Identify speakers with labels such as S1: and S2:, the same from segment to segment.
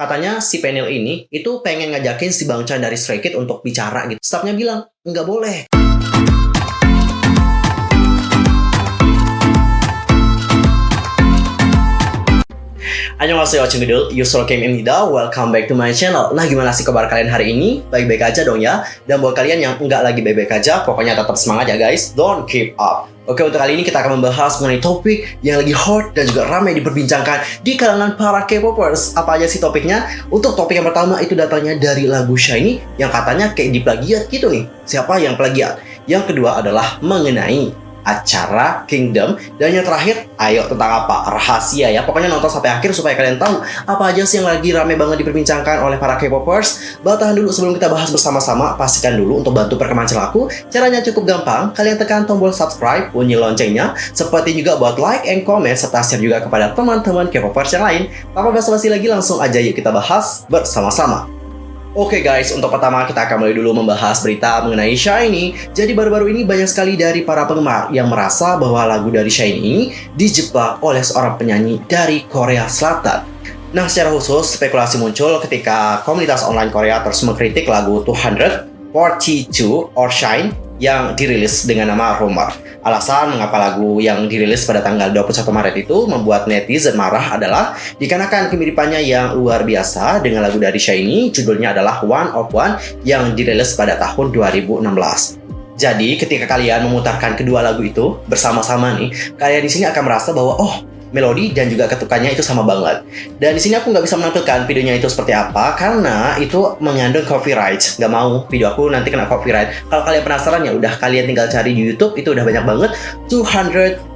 S1: Katanya si Penil ini itu pengen ngajakin si Bang Chan dari Stray Kids untuk bicara gitu. Staffnya bilang, nggak boleh. Annyeonghaseyo Cengedul, Yusro Kim Imida, welcome back to my channel. Nah, gimana sih kabar kalian hari ini? Baik-baik aja dong ya. Dan buat kalian yang nggak lagi baik-baik aja, pokoknya tetap semangat ya guys. Don't give up. Oke, untuk kali ini kita akan membahas mengenai topik yang lagi hot dan juga ramai diperbincangkan di kalangan para K-popers. Apa aja sih topiknya? Untuk topik yang pertama itu datangnya dari lagu SHINee yang katanya kayak diplagiat gitu nih. Siapa yang plagiat? Yang kedua adalah mengenai acara Kingdom. Dan yang terakhir, ayo tentang apa? Rahasia ya. Pokoknya nonton sampai akhir supaya kalian tahu apa aja sih yang lagi rame banget diperbincangkan oleh para K-popers. Tahan dulu sebelum kita bahas bersama-sama. Pastikan dulu untuk bantu perkembangan channelku. Caranya cukup gampang. Kalian tekan tombol subscribe, bunyi loncengnya. Seperti juga buat like and comment serta share juga kepada teman-teman K-popers yang lain. Tanpa basa-basi lagi, langsung aja yuk kita bahas bersama-sama. Oke guys, untuk pertama kita akan mulai dulu membahas berita mengenai SHINee. Jadi baru-baru ini banyak sekali dari para penggemar yang merasa bahwa lagu dari SHINee ini dijebak oleh seorang penyanyi dari Korea Selatan. Nah, secara khusus spekulasi muncul ketika komunitas online Korea terus mengkritik lagu 242 or Shine yang dirilis dengan nama Rumor. Alasan mengapa lagu yang dirilis pada tanggal 21 Maret itu membuat netizen marah adalah dikarenakan kemiripannya yang luar biasa dengan lagu dari SHINee, judulnya adalah One of One yang dirilis pada tahun 2016. Jadi ketika kalian memutarkan kedua lagu itu bersama-sama nih, kalian di sini akan merasa bahwa melodi dan juga ketukannya itu sama banget. Dan di sini aku nggak bisa menampilkan videonya itu seperti apa karena itu mengandung copyright. Nggak mau video aku nanti kena copyright. Kalau kalian penasaran ya udah kalian tinggal cari di YouTube, itu udah banyak banget 242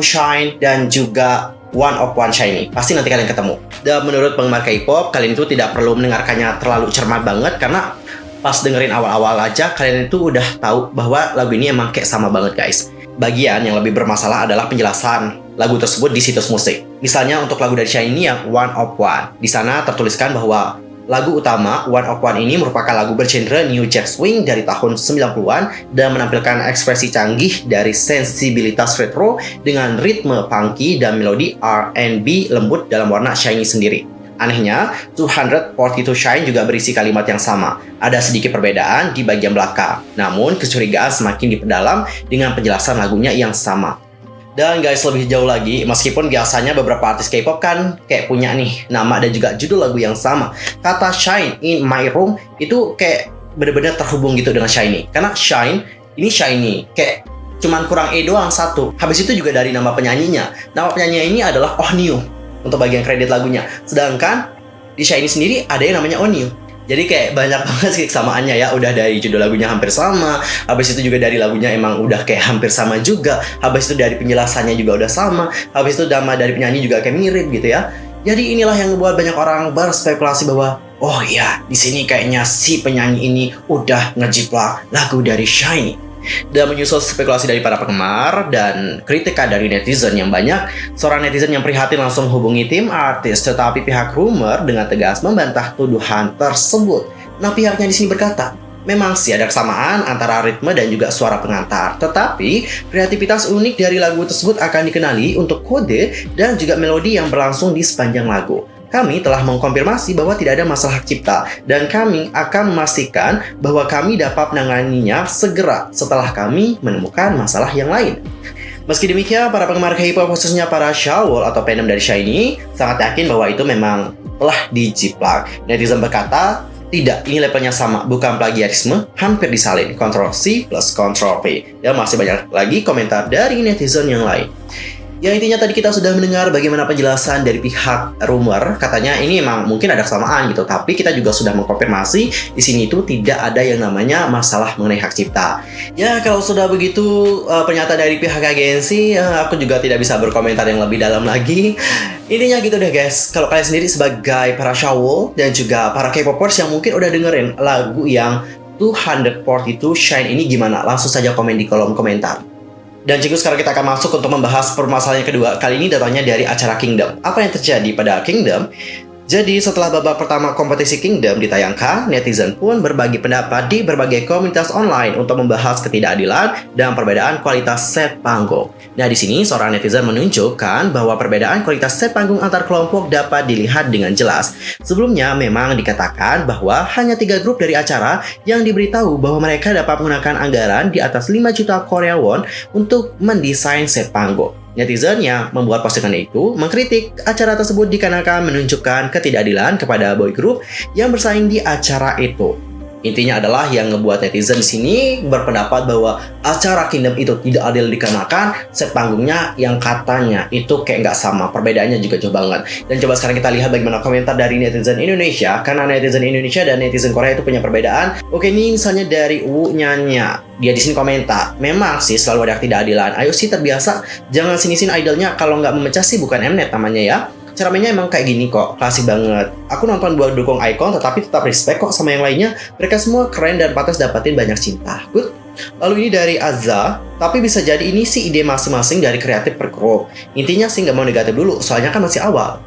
S1: Shine dan juga One of One SHINee. Pasti nanti kalian ketemu. Dan menurut penggemar K-pop, kalian itu tidak perlu mendengarkannya terlalu cermat banget karena pas dengerin awal-awal aja kalian itu udah tahu bahwa lagu ini emang kayak sama banget guys. Bagian yang lebih bermasalah adalah penjelasan lagu tersebut di situs musik. Misalnya untuk lagu dari SHINee yang One of One. Di sana tertuliskan bahwa lagu utama One of One ini merupakan lagu bergenre New Jack Swing dari tahun 90-an dan menampilkan ekspresi canggih dari sensibilitas retro dengan ritme funky dan melodi R&B lembut dalam warna SHINee sendiri. Anehnya, 242 Shine juga berisi kalimat yang sama. Ada sedikit perbedaan di bagian belakang. Namun, kecurigaan semakin diperdalam dengan penjelasan lagunya yang sama. Dan guys, lebih jauh lagi, meskipun biasanya beberapa artis K-pop kan kayak punya nih nama dan juga judul lagu yang sama. Kata Shine in My Room itu kayak benar-benar terhubung gitu dengan SHINee. Karena Shine, ini SHINee. Kayak cuman kurang E doang satu. Habis itu juga dari nama penyanyinya. Nama penyanyinya ini adalah Ohnew untuk bagian kredit lagunya. Sedangkan di SHINee sendiri ada yang namanya Onyu. Jadi kayak banyak banget sih kesamaannya ya. Udah dari judul lagunya hampir sama. Habis itu juga dari lagunya emang udah kayak hampir sama juga. Habis itu dari penjelasannya juga udah sama. Habis itu nama dari penyanyi juga kayak mirip gitu ya. Jadi inilah yang membuat banyak orang berspekulasi bahwa oh iya, di sini kayaknya si penyanyi ini udah ngejiplak lagu dari SHINee. Dan menyusul spekulasi dari para penggemar dan kritikan dari netizen yang banyak, seorang netizen yang prihatin langsung hubungi tim artis, tetapi pihak Rumor dengan tegas membantah tuduhan tersebut. Nah, pihaknya di sini berkata, memang sih ada kesamaan antara ritme dan juga suara pengantar, tetapi kreativitas unik dari lagu tersebut akan dikenali untuk kode dan juga melodi yang berlangsung di sepanjang lagu. Kami telah mengkonfirmasi bahwa tidak ada masalah hak cipta dan kami akan memastikan bahwa kami dapat menanganinya segera setelah kami menemukan masalah yang lain. Meski demikian, para penggemar K-pop khususnya para Shawol atau fandom dari SHINee sangat yakin bahwa itu memang telah dijiplak. Netizen berkata, tidak, ini levelnya sama, bukan plagiarisme, hampir disalin, Ctrl C plus Ctrl V. Dan masih banyak lagi komentar dari netizen yang lain. Yang intinya tadi kita sudah mendengar bagaimana penjelasan dari pihak Rumor. Katanya ini emang mungkin ada kesamaan gitu, tapi kita juga sudah mengkonfirmasi di sini itu tidak ada yang namanya masalah mengenai hak cipta. Ya, kalau sudah begitu pernyataan dari pihak agensi, aku juga tidak bisa berkomentar yang lebih dalam lagi. Intinya gitu deh guys. Kalau kalian sendiri sebagai para Shawol dan juga para K-popers yang mungkin udah dengerin lagu yang 242 Shine ini gimana? Langsung saja komen di kolom komentar. Dan cikgu, sekarang kita akan masuk untuk membahas permasalahan yang kedua. Kali ini datangnya dari acara Kingdom. Apa yang terjadi pada Kingdom? Jadi setelah babak pertama kompetisi Kingdom ditayangkan, netizen pun berbagi pendapat di berbagai komunitas online untuk membahas ketidakadilan dan perbedaan kualitas set panggung. Nah, di sini seorang netizen menunjukkan bahwa perbedaan kualitas set panggung antar kelompok dapat dilihat dengan jelas. Sebelumnya memang dikatakan bahwa hanya 3 grup dari acara yang diberitahu bahwa mereka dapat menggunakan anggaran di atas 5 juta Korea won untuk mendesain set panggung. Netizen yang membuat postingan itu mengkritik acara tersebut dikarenakan menunjukkan ketidakadilan kepada boy group yang bersaing di acara itu. Intinya adalah yang ngebuat netizen di sini berpendapat bahwa acara Kingdom itu tidak adil dikarenakan set panggungnya yang katanya itu kayak nggak sama, perbedaannya juga jauh banget. Dan coba sekarang kita lihat bagaimana komentar dari netizen Indonesia, karena netizen Indonesia dan netizen Korea itu punya perbedaan. Oke, ini misalnya dari Wu Nyanya, dia di sini komentar, memang sih selalu ada ketidakadilan. Ayo sih terbiasa, jangan sinisin idolnya, kalau nggak memecah sih bukan Mnet namanya ya. Cara mainnya emang kayak gini kok, klasik banget. Aku nonton buat dukung Icon, tetapi tetap respect kok sama yang lainnya. Mereka semua keren dan pantas dapatin banyak cinta. Good. Lalu ini dari Azza, tapi bisa jadi ini sih ide masing-masing dari kreatif per grup. Intinya sih nggak mau negatif dulu, soalnya kan masih awal.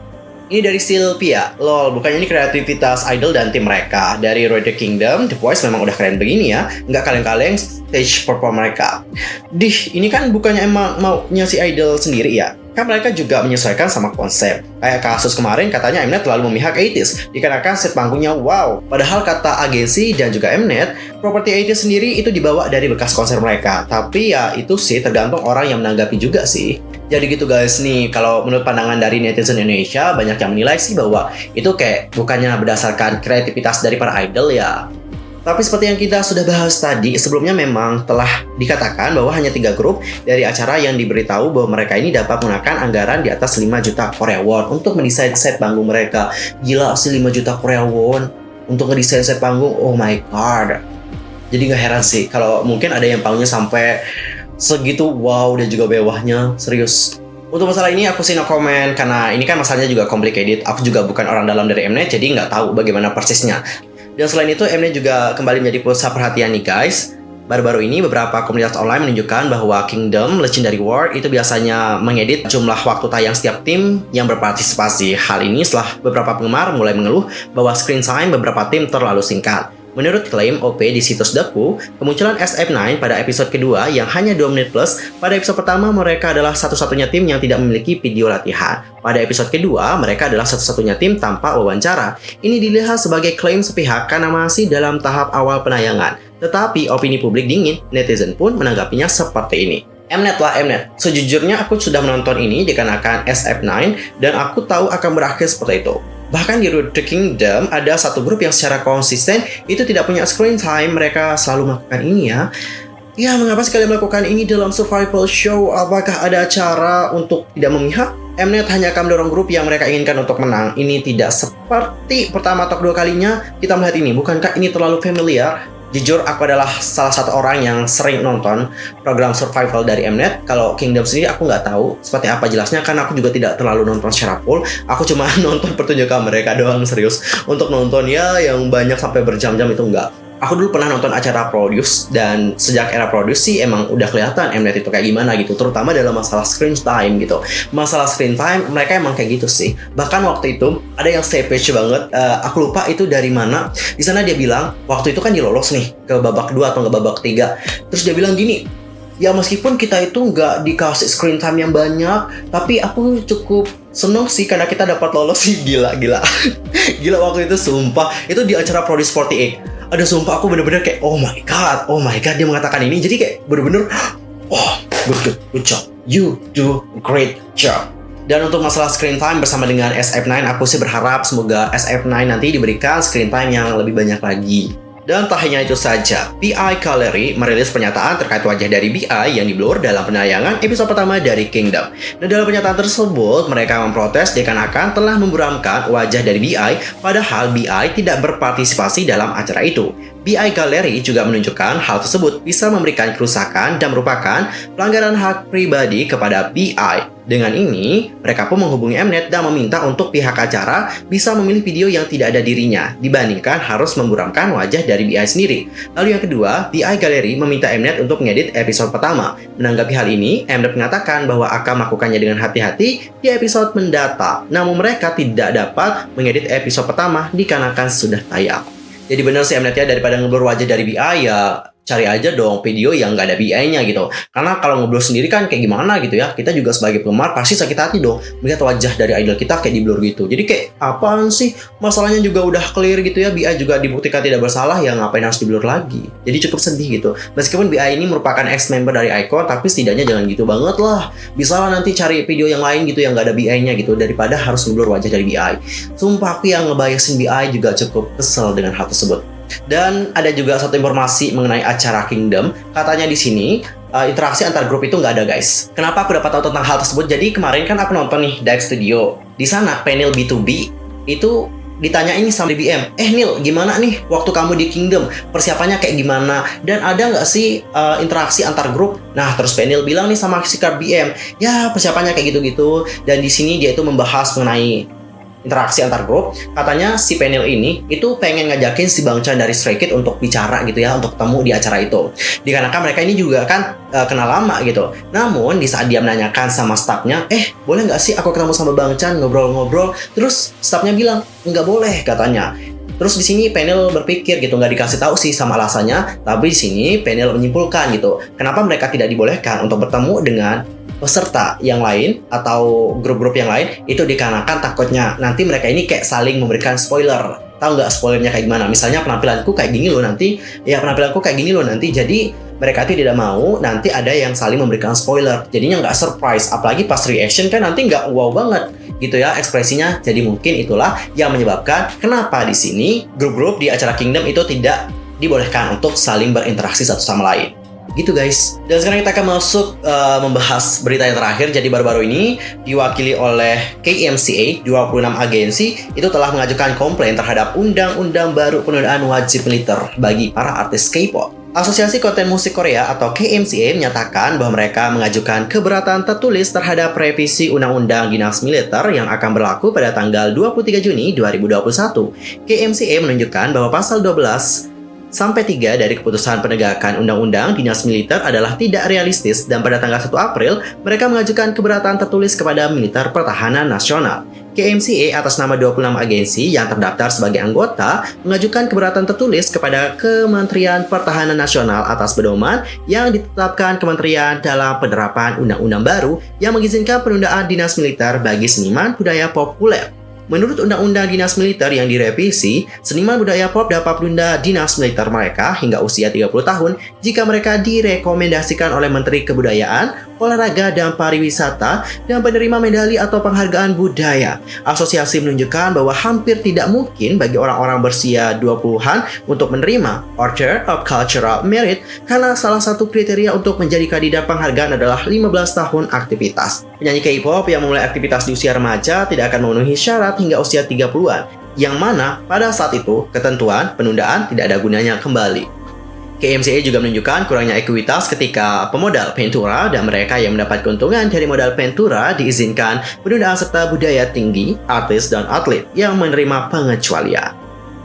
S1: Ini dari Sylvia, lol, bukannya ini kreativitas idol dan tim mereka. Dari Road the Kingdom, The Voice memang udah keren begini ya. Nggak kaleng-kaleng stage perform mereka. Ini kan bukannya emang maunya si idol sendiri ya? Kan mereka juga menyesuaikan sama konsep. Kayak kasus kemarin katanya Mnet terlalu memihak 80s dikarenakan set panggungnya wow. Padahal kata agensi dan juga Mnet, properti 80s sendiri itu dibawa dari bekas konser mereka. Tapi ya itu sih tergantung orang yang menanggapi juga sih. Jadi gitu guys nih, kalau menurut pandangan dari netizen Indonesia, banyak yang menilai sih bahwa itu kayak bukannya berdasarkan kreativitas dari para idol ya. Tapi seperti yang kita sudah bahas tadi, sebelumnya memang telah dikatakan bahwa hanya 3 grup dari acara yang diberitahu bahwa mereka ini dapat menggunakan anggaran di atas 5 juta Korea won untuk mendesain set panggung mereka. Gila sih 5 juta Korea won untuk ngedesain set panggung, oh my god. Jadi gak heran sih kalau mungkin ada yang panggungnya sampai segitu, wow, dan juga bawahnya, serius. Untuk masalah ini aku sih no comment, karena ini kan masalahnya juga complicated. Aku juga bukan orang dalam dari Mnet, jadi nggak tahu bagaimana persisnya. Dan selain itu, Mnet juga kembali menjadi pusat perhatian nih guys. Baru-baru ini beberapa komunitas online menunjukkan bahwa Kingdom Legendary War itu biasanya mengedit jumlah waktu tayang setiap tim yang berpartisipasi. Hal ini setelah beberapa penggemar mulai mengeluh bahwa screen time beberapa tim terlalu singkat. Menurut klaim OP di situs Deku, kemunculan SF9 pada episode kedua yang hanya 2 menit plus, pada episode pertama mereka adalah satu-satunya tim yang tidak memiliki video latihan. Pada episode kedua, mereka adalah satu-satunya tim tanpa wawancara. Ini dilihat sebagai klaim sepihak karena masih dalam tahap awal penayangan. Tetapi opini publik dingin, netizen pun menanggapinya seperti ini. Mnet lah Mnet. Sejujurnya aku sudah menonton ini dikarenakan SF9 dan aku tahu akan berakhir seperti itu. Bahkan di Road the Kingdom ada satu grup yang secara konsisten itu tidak punya screen time. Mereka selalu melakukan ini ya. Ya, mengapa sih kalian melakukan ini dalam survival show? Apakah ada cara untuk tidak memihak? Mnet hanya akan mendorong grup yang mereka inginkan untuk menang. Ini tidak seperti pertama atau kedua kalinya kita melihat ini. Bukankah ini terlalu familiar? Jujur, aku adalah salah satu orang yang sering nonton program survival dari Mnet. Kalau Kingdom sendiri aku nggak tahu seperti apa jelasnya, karena aku juga tidak terlalu nonton secara full. Aku cuma nonton pertunjukan mereka doang, serius. Untuk nonton ya yang banyak sampai berjam-jam itu enggak. Aku dulu pernah nonton acara Produce, dan sejak era Produce sih emang udah kelihatan Mnet itu kayak gimana gitu, terutama dalam masalah screen time gitu. Masalah screen time mereka emang kayak gitu sih. Bahkan waktu itu ada yang savage banget, aku lupa itu dari mana. Di sana dia bilang waktu itu kan dilolos nih ke babak kedua atau ke babak ketiga. Terus dia bilang gini, ya meskipun kita itu nggak dikasih screen time yang banyak, tapi aku cukup seneng sih karena kita dapat lolos sih. Gila gila waktu itu sumpah. Itu di acara Produce 48. Ada sumpah aku bener-bener kayak oh my god dia mengatakan ini. Jadi kayak bener-bener oh good job, you do great job. Dan untuk masalah screen time bersama dengan SF9, aku sih berharap semoga SF9 nanti diberikan screen time yang lebih banyak lagi. Dan tak hanya itu saja, BI Gallery merilis pernyataan terkait wajah dari BI yang diblur dalam penayangan episode pertama dari Kingdom. Dan dalam pernyataan tersebut, mereka memprotes dikarenakan telah memburamkan wajah dari BI, padahal BI tidak berpartisipasi dalam acara itu. BI Gallery juga menunjukkan hal tersebut bisa memberikan kerusakan dan merupakan pelanggaran hak pribadi kepada BI. Dengan ini, mereka pun menghubungi Mnet dan meminta untuk pihak acara bisa memilih video yang tidak ada dirinya, dibandingkan harus memburamkan wajah dari BI sendiri. Lalu yang kedua, BI Gallery meminta Mnet untuk mengedit episode pertama. Menanggapi hal ini, Mnet mengatakan bahwa akan melakukannya dengan hati-hati di episode mendatang. Namun mereka tidak dapat mengedit episode pertama dikarenakan sudah tayang. Jadi benar sih Mnet ya, daripada ngeblur wajah dari BI ya cari aja dong video yang nggak ada BI-nya gitu. Karena kalau ngeblur sendiri kan kayak gimana gitu ya. Kita juga sebagai penggemar pasti sakit hati dong melihat wajah dari idol kita kayak di blur gitu. Jadi kayak apaan sih? Masalahnya juga udah clear gitu ya. BI juga dibuktikan tidak bersalah, ya ngapain harus di blur lagi? Jadi cukup sedih gitu. Meskipun BI ini merupakan ex-member dari iKON, tapi setidaknya jangan gitu banget lah. Bisa lah nanti cari video yang lain gitu yang nggak ada BI-nya gitu, daripada harus ngeblur wajah dari BI. Sumpah aku yang ngebayasin BI juga cukup kesel dengan hal tersebut. Dan ada juga satu informasi mengenai acara Kingdom. Katanya di sini interaksi antar grup itu nggak ada guys. Kenapa aku dapat tahu tentang hal tersebut? Jadi kemarin kan aku nonton nih Dive Studio. Di sana panel B2B itu ditanyain sama BBM, Nil gimana nih waktu kamu di Kingdom? Persiapannya kayak gimana? Dan ada nggak sih interaksi antar grup? Nah terus panel bilang nih sama si BM, ya persiapannya kayak gitu-gitu. Dan di sini dia itu membahas mengenai interaksi antar grup. Katanya si panel ini itu pengen ngajakin si Bang Chan dari Stray Kids untuk bicara gitu ya, untuk ketemu di acara itu. Dikarenakan mereka ini juga kan kenal lama gitu. Namun di saat dia menanyakan sama staffnya, boleh nggak sih aku ketemu sama Bang Chan ngobrol-ngobrol? Terus staffnya bilang nggak boleh katanya. Terus di sini panel berpikir gitu, nggak dikasih tahu sih sama alasannya, tapi di sini panel menyimpulkan gitu, kenapa mereka tidak dibolehkan untuk bertemu dengan peserta yang lain atau grup-grup yang lain, itu dikarenakan takutnya nanti mereka ini kayak saling memberikan spoiler. Tahu nggak spoilernya kayak gimana? Misalnya penampilanku kayak gini loh nanti, jadi mereka tidak mau nanti ada yang saling memberikan spoiler. Jadinya nggak surprise, apalagi pas reaction kan nanti nggak wow banget gitu ya ekspresinya. Jadi mungkin itulah yang menyebabkan kenapa di sini grup-grup di acara Kingdom itu tidak dibolehkan untuk saling berinteraksi satu sama lain. Gitu guys. Dan sekarang kita akan masuk membahas berita yang terakhir. Jadi baru-baru ini diwakili oleh KMCA, 26 agensi itu telah mengajukan komplain terhadap undang-undang baru penundaan wajib militer bagi para artis K-pop. Asosiasi Konten Musik Korea atau KMCA menyatakan bahwa mereka mengajukan keberatan tertulis terhadap revisi Undang-Undang Dinas Militer yang akan berlaku pada tanggal 23 Juni 2021. KMCA menunjukkan bahwa pasal 12 sampai 3 dari keputusan penegakan Undang-Undang Dinas Militer adalah tidak realistis, dan pada tanggal 1 April mereka mengajukan keberatan tertulis kepada Militer Pertahanan Nasional. KMCA atas nama 26 agensi yang terdaftar sebagai anggota mengajukan keberatan tertulis kepada Kementerian Pertahanan Nasional atas pedoman yang ditetapkan Kementerian dalam penerapan undang-undang baru yang mengizinkan penundaan dinas militer bagi seniman budaya populer. Menurut Undang-Undang Dinas Militer yang direvisi, seniman budaya pop dapat menunda dinas militer mereka hingga usia 30 tahun jika mereka direkomendasikan oleh Menteri Kebudayaan, Olahraga dan Pariwisata dan penerima medali atau penghargaan budaya. Asosiasi menunjukkan bahwa hampir tidak mungkin bagi orang-orang berusia 20-an untuk menerima Order of Cultural Merit karena salah satu kriteria untuk menjadi kandidat penghargaan adalah 15 tahun aktivitas. Penyanyi K-pop yang memulai aktivitas di usia remaja tidak akan memenuhi syarat hingga usia 30-an, yang mana pada saat itu ketentuan penundaan tidak ada gunanya kembali. KMCA juga menunjukkan kurangnya ekuitas ketika pemodal Ventura dan mereka yang mendapat keuntungan dari modal Ventura diizinkan penundaan serta budaya tinggi, artis dan atlet yang menerima pengecualian.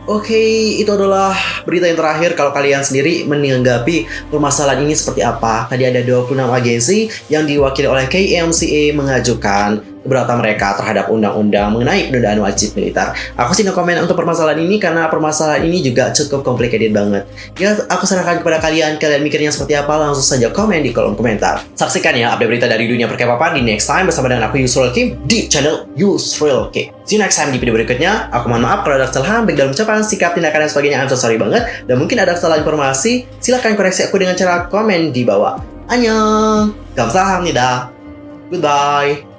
S1: Oke, itu adalah berita yang terakhir. Kalau kalian sendiri menanggapi permasalahan ini seperti apa? Tadi ada 26 agensi yang diwakili oleh KMCA mengajukan keberatan mereka terhadap undang-undang mengenai penundaan wajib militer. Aku sih no-comment untuk permasalahan ini karena permasalahan ini juga cukup complicated banget. Ya, aku sarankan kepada kalian mikirnya seperti apa, langsung saja komen di kolom komentar. Saksikan ya update berita dari dunia per-K-popan di next time bersama dengan aku Yusril Kim di channel Yusril Kim. See you next time di video berikutnya. Aku mohon maaf kalau ada kesalahan baik dalam ucapan, sikap, tindakan dan sebagainya. I'm so sorry banget. Dan mungkin ada kesalahan informasi, silahkan koreksi aku dengan cara komen di bawah. Annyeong, 감사합니다. Goodbye.